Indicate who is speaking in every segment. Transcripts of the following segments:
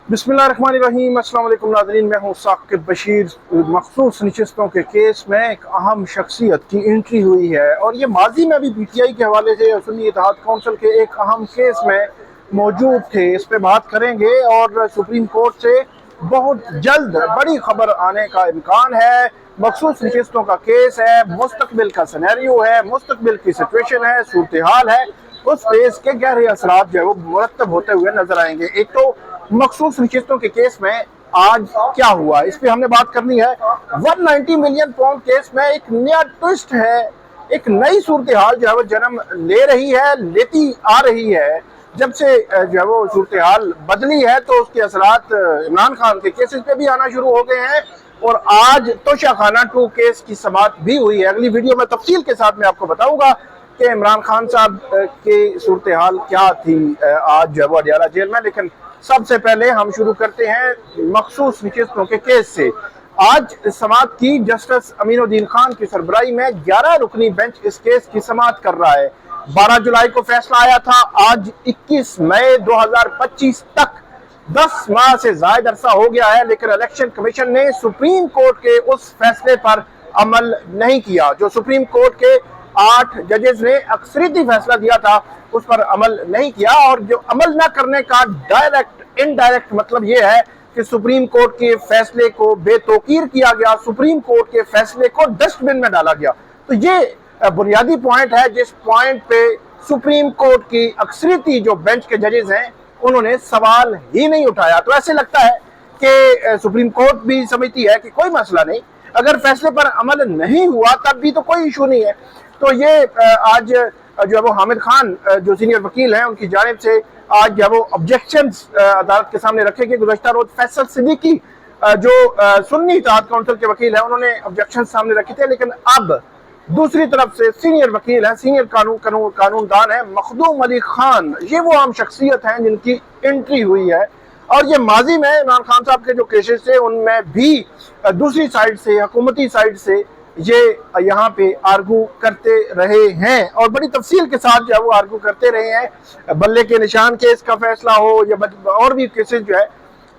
Speaker 1: बिस्मिल्लाहिर्रहमानिर्रहीम। अस्सलाम वालेकुम नाज़रीन, मैं हूँ साकिब बशीर। मखसूस नशिस्तों के केस में एक अहम शख्सियत की एंट्री हुई है और ये माजी में भी PTI के हवाले से सुन्नी इत्तेहाद कौंसिल के एक अहम केस में मौजूद थे। इस पर बात करेंगे और सुप्रीम कोर्ट से बहुत जल्द बड़ी खबर आने का इम्कान है। मखसूस नशिस्तों का केस है, मुस्तकबिल का सिनेरियो है, मुस्तकबिल की सिचुएशन है, सूरत हाल है, उस पे इसके गहरे असरात जो है वो मुरतब होते हुए नजर आएंगे। एक तो मखसूस नशिस्तों के केस में आज क्या हुआ, इस पे हमने बात करनी है। 190 मिलियन पाउंड केस में एक नया ट्विस्ट है, एक नई सूरत हाल जो है वो जन्म ले रही है, लेती आ रही है। जब से जो है वो सूरत हाल बदली है तो उसके असरात इमरान खान के केसेस पे भी आना शुरू हो गए हैं और आज तोशाखाना 2 केस की समाअत भी हुई है। अगली वीडियो में तफसील के साथ मैं आपको बताऊंगा कि इमरान खान साहब की सूरत हाल क्या थी आज जो है वो अडियाला जेल में। लेकिन सबसे पहले हम शुरू करते हैं मखसूस नशिस्तों के केस से। आज समाअत की जस्टिस अमीनुद्दीन खान की सरबराही में 11 रुकनी बेंच इस केस की समाअत कर रहा है। 12 जुलाई को फैसला आया था, आज 21 मई 2025 तक 10 माह से ज्यादा अरसा हो गया है, लेकिन इलेक्शन कमीशन ने सुप्रीम कोर्ट के उस फैसले पर अमल नहीं किया। जो सुप्रीम कोर्ट के 8 जजेस ने अक्सरियती फैसला दिया था उस पर अमल नहीं किया। और जो अमल न करने का डायरेक्ट इनडायरेक्ट मतलब यह है कि सुप्रीम कोर्ट के फैसले को बेतौकीर किया गया, सुप्रीम कोर्ट के फैसले को डस्टबिन में डाला गया। तो ये बुनियादी पॉइंट है जिस पॉइंट पे सुप्रीम कोर्ट की अक्सरियती जो बेंच के जजेस हैं उन्होंने सवाल ही नहीं उठाया। तो ऐसे लगता है कि सुप्रीम कोर्ट भी समझती है कि कोई मसला नहीं, अगर फैसले पर अमल नहीं हुआ तब भी तो कोई इशू नहीं है। तो ये आज जो है वो हामिद खान जो सीनियर वकील हैं उनकी जानिब से आज जो है वो ऑब्जेक्शंस अदालत के सामने रखे गए। गुज़श्ता रोज फैसल सिद्दीकी जो सुन्नी इत्तेहाद कौंसिल के वकील हैं उन्होंने ऑब्जेक्शन सामने रखे थे, लेकिन अब दूसरी तरफ से सीनियर वकील हैं, सीनियर कानूनदान है मखदूम अली खान, ये वो आम शख्सियत हैं जिनकी एंट्री हुई है। और ये माजी में इमरान खान साहब के जो केसेस थे उनमें भी दूसरी साइड से, हुकूमती साइड से ये यहाँ पे आर्गू करते रहे हैं और बड़ी तफसील के साथ जो है वो आर्गू करते रहे हैं। बल्ले के निशान केस का फैसला हो या और भी केसेस जो है,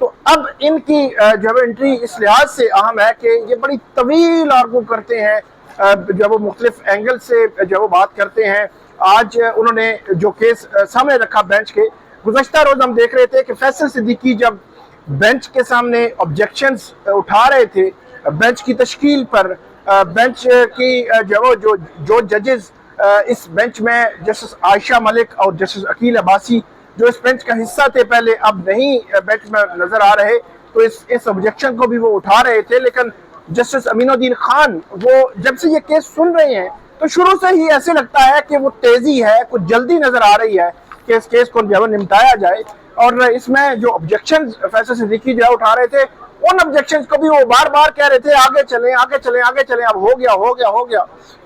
Speaker 1: तो अब इनकी जो है एंट्री इस लिहाज से अहम है कि ये बड़ी तवील आर्गू करते हैं, जो वो मुख्तलिफ एंगल से जो वो बात करते हैं। आज उन्होंने जो केस सामने रखा बेंच के, गुज़श्ता रोज हम देख रहे थे कि फैसल सिद्दीकी जब बेंच के सामने ऑब्जेक्शंस उठा रहे थे बेंच की तश्कील पर, बेंच की जो जजेस इस बेंच में जस्टिस आयशा मलिक और जस्टिस अकील अब्बासी जो इस बेंच का हिस्सा थे पहले, अब नहीं बेंच में नजर आ रहे, तो इस ऑब्जेक्शन को भी वो उठा रहे थे। लेकिन जस्टिस अमीनुद्दीन खान वो जब से ये केस सुन रहे हैं तो शुरू से ही ऐसे लगता है कि वो तेजी है, कुछ जल्दी नजर आ रही है कि इस केस को जो है निपटाया जाए। और इसमें जो ऑब्जेक्शन फैसल सिद्दीकी जो उठा रहे थे उन ऑब्जेक्शंस को भी वो बार बार कह रहे थे आगे चलें आगे चलें आगे चलें, अब हो गया हो गया हो गया।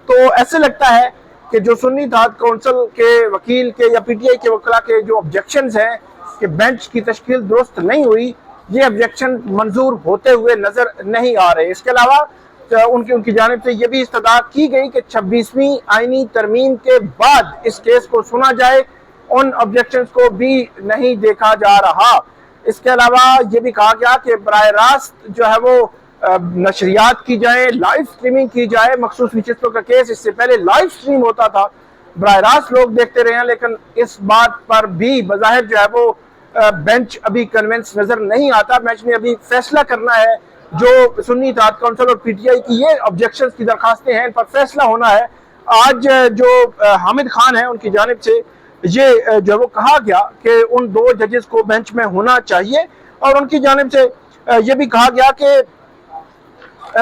Speaker 1: तो ऐसे लगता है कि जो सुन्नी इत्तेहाद कौंसिल के वकील के या PTI के वकला के जो ऑब्जेक्शंस हैं कि बेंच की तश्कील दुरुस्त नहीं हुई, ये ऑब्जेक्शन मंजूर होते हुए नजर नहीं आ रहे। इसके अलावा उनकी जानिब से ये भी इस्तदा की गई कि 26वीं आईनी तरमीम के बाद इस केस को सुना जाए, उन ऑब्जेक्शंस को भी नहीं देखा जा रहा। इसके अलावा ये भी कहा गया कि बराह रास्त जो है वो नशरियात की जाए, लाइव स्ट्रीमिंग की जाए। मखसूस नशिस्तों का केस इससे पहले लाइव स्ट्रीम होता था, बराह रास्त लोग देखते रहे हैं, लेकिन इस बात पर भी बज़ाहिर जो है वो बेंच अभी कन्विंस नजर नहीं आता। बेंच ने अभी फैसला करना है, जो सुन्नी इत्तेहाद कौंसिल और PTI की ये ऑब्जेक्शन की दरखास्तें हैं इन पर फैसला होना है। आज जो हामिद खान है उनकी जानिब से ये जो वो कहा गया कि उन 2 जजेस को बेंच में होना चाहिए और उनकी जानिब से ये भी कहा गया कि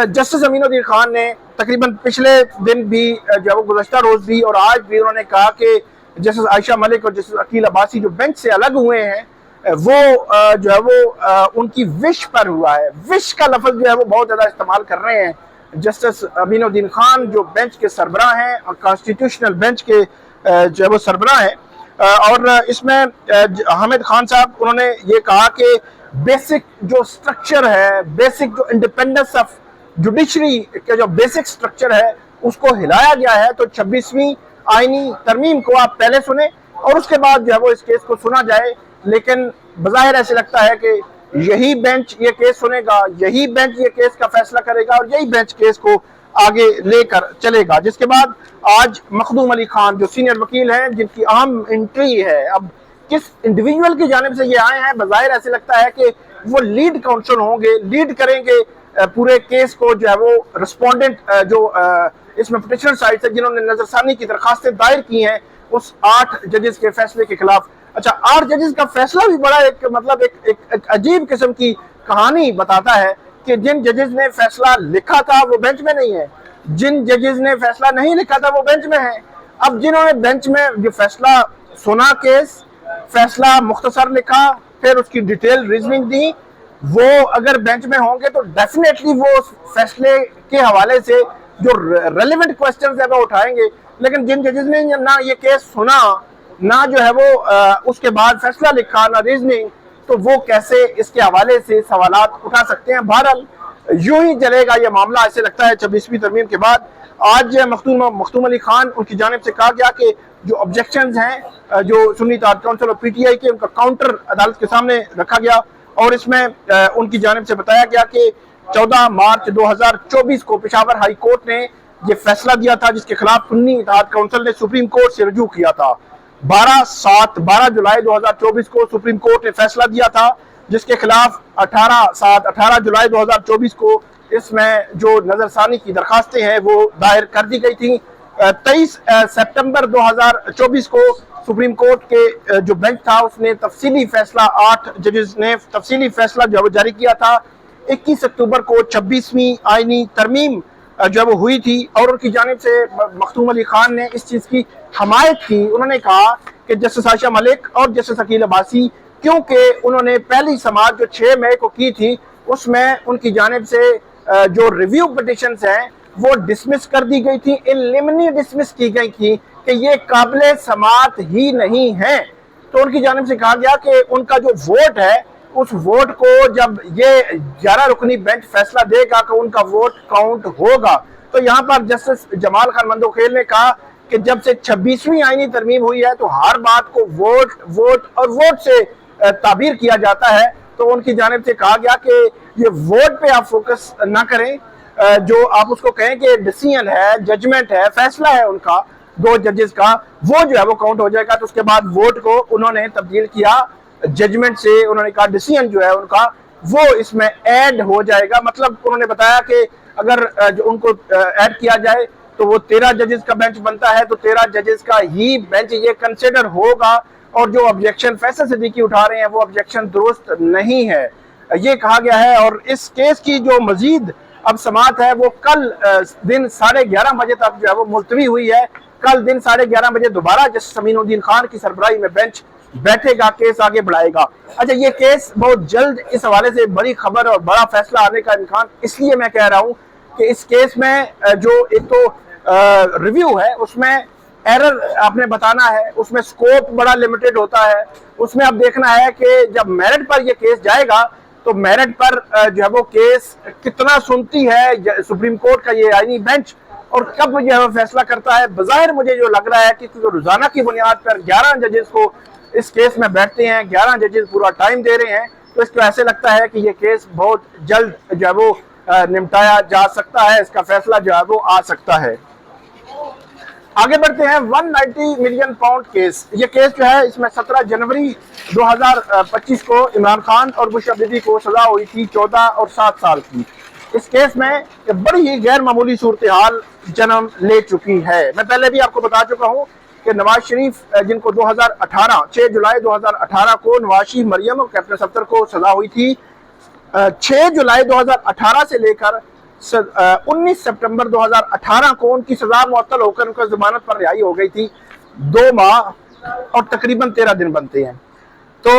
Speaker 1: जस्टिस अमीनुद्दीन खान ने तकरीबन पिछले दिन भी जो वो गुज़श्ता रोज भी और आज भी उन्होंने कहा कि जस्टिस आयशा मलिक और जस्टिस अकील अब्बासी जो बेंच से अलग हुए हैं वो जो है वो उनकी विश पर हुआ है। विश का लफ्ज जो है वो बहुत ज्यादा इस्तेमाल कर रहे हैं जस्टिस अमीनुद्दीन खान जो बेंच के सरबराह हैं और कॉन्स्टिट्यूशनल बेंच के जो है वो सरबराह हैं। और इसमें हामिद खान साहब उन्होंने ये कहा कि बेसिक जो स्ट्रक्चर है, बेसिक जो इंडिपेंडेंस ऑफ जुडिशरी का जो बेसिक स्ट्रक्चर है उसको हिलाया गया है। तो 26वीं आईनी तरमीम को आप पहले सुने और उसके बाद जो है वो इस केस को सुना जाए। लेकिन बज़ाहिर ऐसे लगता है कि यही बेंच ये केस सुनेगा, यही बेंच ये केस का फैसला करेगा और यही बेंच केस को आगे लेकर चलेगा। जिसके बाद आज मखदूम अली खान जो सीनियर वकील हैं, जिनकी अहम एंट्री है, अब किस इंडिविजुअल की जानिब से ये आए हैं, बज़ाहिर ऐसे लगता है कि वो लीड काउंसिल होंगे, लीड करेंगे पूरे केस को, जो है वो रिस्पोंडेंट जो इसमें पिटिशनर साइड से जिन्होंने नजरसानी की दरखास्तें दायर की हैं उस 8 जजेस के फैसले के खिलाफ। अच्छा, 8 जजेस का फैसला भी बड़ा एक मतलब एक अजीब किस्म की कहानी बताता है कि जिन जजेस ने फैसला लिखा था वो बेंच में नहीं है, जिन जजेस ने फैसला नहीं लिखा था वो बेंच में है। अब जिन्होंने बेंच में जो फैसला सुना, केस फैसला मुख्तसर लिखा, फिर उसकी डिटेल रीजनिंग दी, वो अगर बेंच में होंगे तो डेफिनेटली वो फैसले के हवाले से जो रेलेवेंट क्वेश्चंस है वो उठाएंगे। लेकिन जिन जजेस ने ना ये केस सुना, ना जो है वो उसके बाद फैसला लिखा, ना रीजनिंग, तो वो कैसे इसके हवाले से सवालात उठा सकते हैं। बहरहाल यूं ही चलेगा ये मामला, ऐसे लगता है 26वीं तरमीम के बाद। आज मखदूम अली खान, उनकी जानिब से कहा गया कि जो ऑब्जेक्शंस हैं जो सुन्नी इत्तेहाद काउंसिल और पीटीआई के, उनका काउंटर अदालत के सामने रखा गया और इसमें उनकी जानिब से बताया गया कि 14 मार्च 2024 को पेशावर हाई कोर्ट ने ये फैसला दिया था जिसके खिलाफ सुन्नी इत्तेहाद काउंसिल ने सुप्रीम कोर्ट से रजू किया था। 12 जुलाई 2024 को सुप्रीम कोर्ट ने फैसला दिया था जिसके खिलाफ 18 जुलाई 2024 को इसमें जो नजरसानी की दरखास्तें हैं वो दायर कर दी गई थी। 23 सितंबर 2024 को सुप्रीम कोर्ट के जो बेंच था उसने तफसीली फैसला, 8 जजेस ने तफसीली फैसला जो जारी किया था। 21 अक्टूबर को 26वीं आईनी तरमीम जब हुई थी और उनकी जानिब से मखदूम अली खान ने इस चीज़ की हमायत की। उन्होंने कहा कि जस्टिस आयशा मलिक और जस्टिस अकील अब्बासी, क्योंकि उन्होंने पहली समाअत जो 6 मई को की थी उसमें उनकी जानिब से जो रिव्यू पिटिशंस हैं वो डिसमिस कर दी गई थी, इलिमिनी डिसमिस की गई थी कि ये काबिले समाअत ही नहीं है। तो उनकी जानिब से कहा गया कि उनका जो वोट है उस वोट को जब ये 11 रुकनी बेंच फैसला देगा कि उनका वोट काउंट होगा। तो यहाँ पर जस्टिस जमाल खान मंदोखेल ने कहा कि जब से 26वीं आईनी तरमीम हुई है तो हर बात को वोट वोट और वोट से ताबीर किया जाता है। तो उनकी जानिब से कहा गया कि ये वोट पे आप फोकस ना करें, जो आप उसको कहें कि डिसीजन है, जजमेंट है, फैसला है उनका 2 जजेस का, वो जो है वो काउंट हो जाएगा। तो उसके बाद वोट को उन्होंने तब्दील किया जजमेंट से, उन्होंने कहा डिसीजन जो है उनका वो इसमें ऐड हो जाएगा। मतलब उन्होंने बताया कि अगर जो उनको ऐड किया जाए तो वो 13 जजेस का बेंच बनता है, तो 13 जजेस का ही बेंच ये कंसिडर होगा और जो ऑब्जेक्शन फैसल सिद्दीकी उठा रहे हैं वो ऑब्जेक्शन दुरुस्त नहीं है, ये कहा गया है। और इस केस की जो मजीद अब समाअत है वो कल दिन 11:30 बजे तक जो है वो मुलतवी हुई है। कल दिन 11:30 बजे दोबारा जस्टिस अमीनुद्दीन खान की सरबराही में बेंच बैठेगा, केस आगे बढ़ाएगा। अच्छा, ये केस बहुत जल्द, इस हवाले से बड़ी खबर और बड़ा फैसला आने का इम्कान इसलिए मैं कह रहा हूँ कि इस केस में जो एक तो रिव्यू है उसमें एरर आपने बताना है, उसमें स्कोप बड़ा लिमिटेड होता है। उसमें अब देखना है कि जब मेरिट पर ये केस जाएगा तो मेरिट पर जो है वो केस कितना सुनती है सुप्रीम कोर्ट का ये आईनी बेंच और कब जो है वो फैसला करता है। बज़ाहिर मुझे जो लग रहा है कि रोजाना की बुनियाद पर 11 जजेस को इस केस में बैठते हैं, 11 जजेस पूरा टाइम दे रहे हैं, तो इसको ऐसे लगता है कि ये केस बहुत जल्द जो है वो निपटाया जा सकता है, इसका फैसला जो है वो आ सकता है। आगे बढ़ते हैं। 190 मिलियन पाउंड केस, ये केस जो है इसमें 17 जनवरी 2025 को इमरान खान और बुशरा बीबी को सजा हुई थी 14 और 7 साल की। इस केस में बड़ी ही गैर मामूली सूरत हाल जन्म ले चुकी है। मैं पहले भी आपको बता चुका हूँ कि नवाज शरीफ जिनको 6 जुलाई 2018 को नवाज शरीफ मरियम और कैप्टन सफ्तर को सजा हुई थी, 6 जुलाई 2018 से लेकर 19 सितंबर 2018 को उनकी सजा मुअत्तल होकर उनका जमानत पर रिहाई हो गई थी। 2 माह और तकरीबन 13 दिन बनते हैं। तो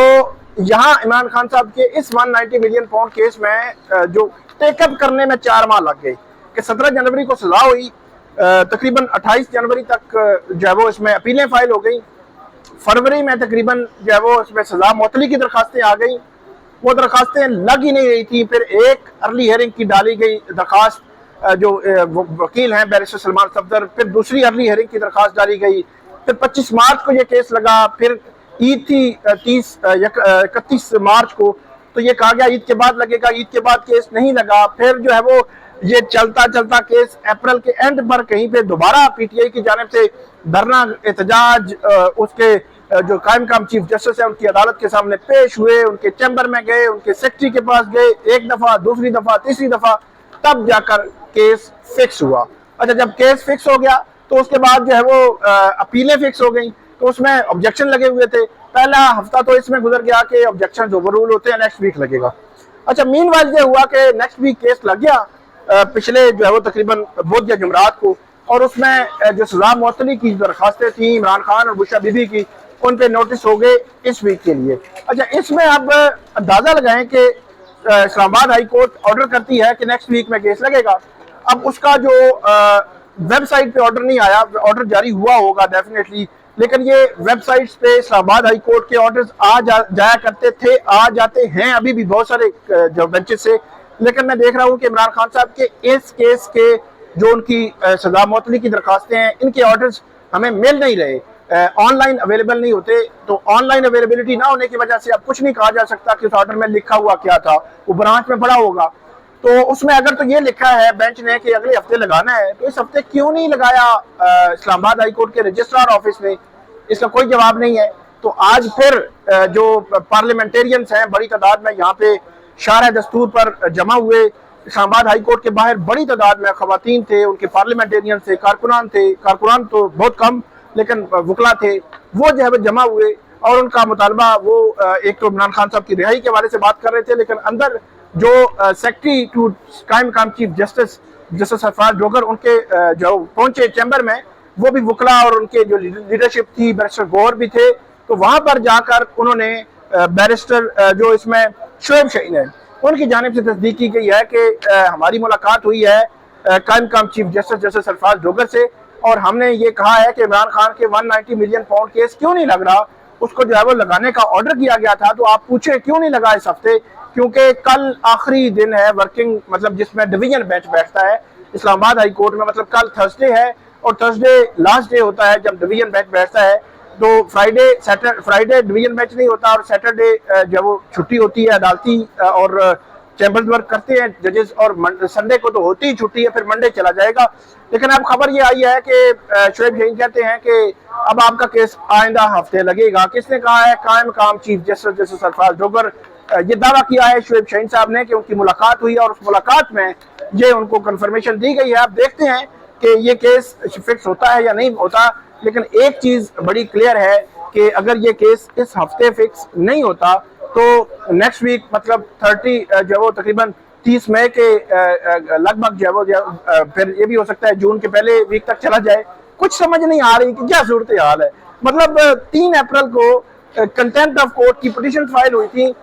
Speaker 1: यहाँ इमरान खान साहब के इस 190 मिलियन पाउंड केस में जो टेकअप करने में 4 माह लग गए कि 17 जनवरी को सजा हुई, तकरीबन 28 जनवरी तक जो है वो इसमें अपीलें फाइल हो गई, फरवरी में तकरीबन जो है वो इसमें सजा मुअत्तली की दरखास्तें आ गई, वो दरखास्तें लग ही नहीं रही थी। फिर एक अर्ली हियरिंग की डाली गई दरखास्त, जो वकील हैं बैरिस्टर सलमान सफदर, फिर दूसरी अर्ली हियरिंग की दरखास्त डाली गई, फिर 25 मार्च को ये केस लगा, फिर ईद थी 31 मार्च को, तो ये कहा गया ईद के बाद लगेगा, ईद के बाद केस नहीं लगा। फिर जो है वो ये चलता चलता केस अप्रैल के एंड पर कहीं पे दोबारा पीटीआई की जानिब से धरना एहतजाज उसके जो कायम काम चीफ जस्टिस है उनकी अदालत के सामने पेश हुए, उनके चैम्बर में गए, उनके सेक्रेटरी के पास गए, एक दफा, दूसरी दफा, तीसरी दफा, तब जाकर केस फिक्स हुआ। अच्छा, जब केस फिक्स हो गया तो उसके बाद जो है वो अपीलें फिक्स हो गई, तो उसमें ऑब्जेक्शन लगे हुए थे। पहला हफ्ता तो इसमें गुजर गया कि ऑब्जेक्शन ओवररूल होते हैं, नेक्स्ट वीक लगेगा। अच्छा, मीनवाइल ये हुआ कि नेक्स्ट वीक केस लग गया पिछले जो है वो तकरीबन बुध या जुमरात को, और उसमें जो सजा मुअत्तली की दरखास्तें थी इमरान खान और बुशरा बीबी की, उन पे नोटिस हो गए इस वीक के लिए। अच्छा, इसमें अब अंदाजा लगाएं कि इस्लामाबाद हाई कोर्ट ऑर्डर करती है कि नेक्स्ट वीक में केस लगेगा। अब उसका जो वेबसाइट पे ऑर्डर नहीं आया, ऑर्डर जारी हुआ होगा डेफिनेटली, लेकिन ये वेबसाइट्स पे इस्लामाबाद हाई कोर्ट के ऑर्डर्स जाया करते थे, आ जाते हैं अभी भी बहुत सारे जो बेंचेस से। लेकिन मैं देख रहा हूँ कि इमरान खान साहब के इस केस के जो उनकी सजा मुअत्तली की दरखास्तें हैं, इनके ऑर्डर्स हमें मिल नहीं रहे, ऑनलाइन अवेलेबल नहीं होते। तो ऑनलाइन अवेलेबिलिटी ना होने की वजह से अब कुछ नहीं कहा जा सकता कि उस ऑर्डर में लिखा हुआ क्या था, वो ब्रांच में पड़ा होगा। तो उसमें अगर तो ये लिखा है बेंच ने कि अगले हफ्ते लगाना है, तो इस हफ्ते क्यों नहीं लगाया इस्लामाबाद हाई कोर्ट के रजिस्ट्रार ऑफिस में? इसका कोई जवाब नहीं है। तो आज फिर जो पार्लियामेंटेरियंस हैं बड़ी तादाद में यहाँ पे शारह दस्तूर पर जमा हुए, इस्लामाबाद हाई कोर्ट के बाहर बड़ी तादाद में खवातीन थे, उनके पार्लियामेंटेरियन थे, कारकुनान तो बहुत कम लेकिन वकला थे, वो जो है वो जमा हुए और उनका मुतालबा वो एक तो इमरान खान साहब की रिहाई के बारे से बात कर रहे थे, लेकिन अंदर जो सेक्रेटरी टू कायम काम चीफ जस्टिस सरफराज जोगर उनके जो पहुंचे चैम्बर में, वो भी वकला और उनके जो लीडरशिप थी, बैरिस्टर गौहर भी थे। तो वहां पर जाकर उन्होंने बैरिस्टर जो इसमें शोएब शाहीन है उनकी जानिब से तस्दीक की गई है कि हमारी मुलाकात हुई है कायम काम चीफ जस्टिस सरफराज जोगर से, और हमने ये कहा है कि इमरान खान के 190 मिलियन पाउंड केस क्यों नहीं लग रहा, उसको जो है वो लगाने का ऑर्डर किया गया था। तो आप पूछे क्यों नहीं लगा इस हफ्ते, क्योंकि कल आखिरी दिन है वर्किंग, मतलब जिसमें डिवीजन बेंच बैठता है इस्लामाबाद हाई कोर्ट में, मतलब कल थर्सडे है और थर्सडे लास्ट डे होता है जब डिवीजन बेंच बैठता है। तो फ्राइडे डिवीजन बेंच नहीं होता और सैटरडे जब वो छुट्टी होती है अदालती और चैम्बर्स वर्क करते हैं जजेस, और संडे को तो होती ही छुट्टी है, फिर मंडे चला जाएगा। लेकिन अब खबर ये आई है कि शोएब शाहीन कहते हैं कि अब आपका केस आइंदा हफ्ते लगेगा। किसने कहा है? कायम काम चीफ जस्टिस सरफराज जोगर। ये दावा किया है शोएब शाहीन साहब ने कि उनकी मुलाकात हुई और उस मुलाकात में ये उनको कंफर्मेशन दी गई है। अब देखते हैं कि ये केस फिक्स होता है या नहीं होता, लेकिन एक चीज बड़ी क्लियर है कि अगर ये केस इस हफ्ते फिक्स नहीं होता तो नेक्स्ट वीक मतलब 30 जो वो तकरीबन 30 मई के लगभग जो है वो फिर ये भी हो सकता है जून के पहले वीक तक चला जाए। कुछ समझ नहीं आ रही कि क्या सूरत हाल है। मतलब 3 अप्रैल को कंटेम्प्ट ऑफ कोर्ट की पिटीशन फाइल हुई थी,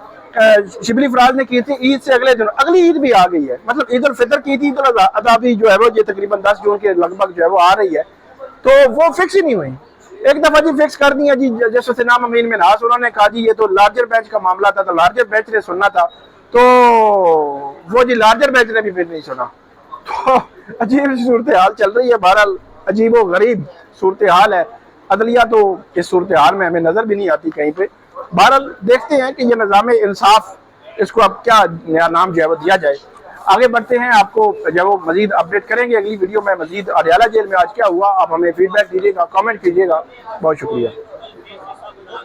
Speaker 1: शिबली फराज ने की थी, ईद से अगले दिन अगली ईद भी आ गई है, मतलब ईद उल फितर की थी, ईद उल अज़हा भी जो है वो ये तकरीबन 10 जून के लगभग जो है वो आ रही है, तो वो फिक्स ही नहीं हुई। एक दफा जी फिक्स कर दिया जी जस्टिस इनाम अमीन मिन्हास, उन्होंने कहा जी ये तो लार्जर बेंच का मामला था, तो लार्जर बेंच ने सुनना था, तो वो जी लार्जर बेंच ने भी फिर नहीं सुना। तो अजीब सूरत हाल चल रही है, बहरहाल अजीब व गरीब सूरत हाल है। अदलिया तो इस सूरत हाल में हमें नजर भी नहीं आती कहीं पे। बहरहाल देखते हैं कि ये निज़ाम इंसाफ, इसको अब क्या नया नाम जो है वो दिया जाए। आगे बढ़ते हैं, आपको जब वो मजीद अपडेट करेंगे अगली वीडियो में मजीद अडयाला जेल में आज क्या हुआ। आप हमें फीडबैक दीजिएगा, कमेंट कीजिएगा। बहुत शुक्रिया।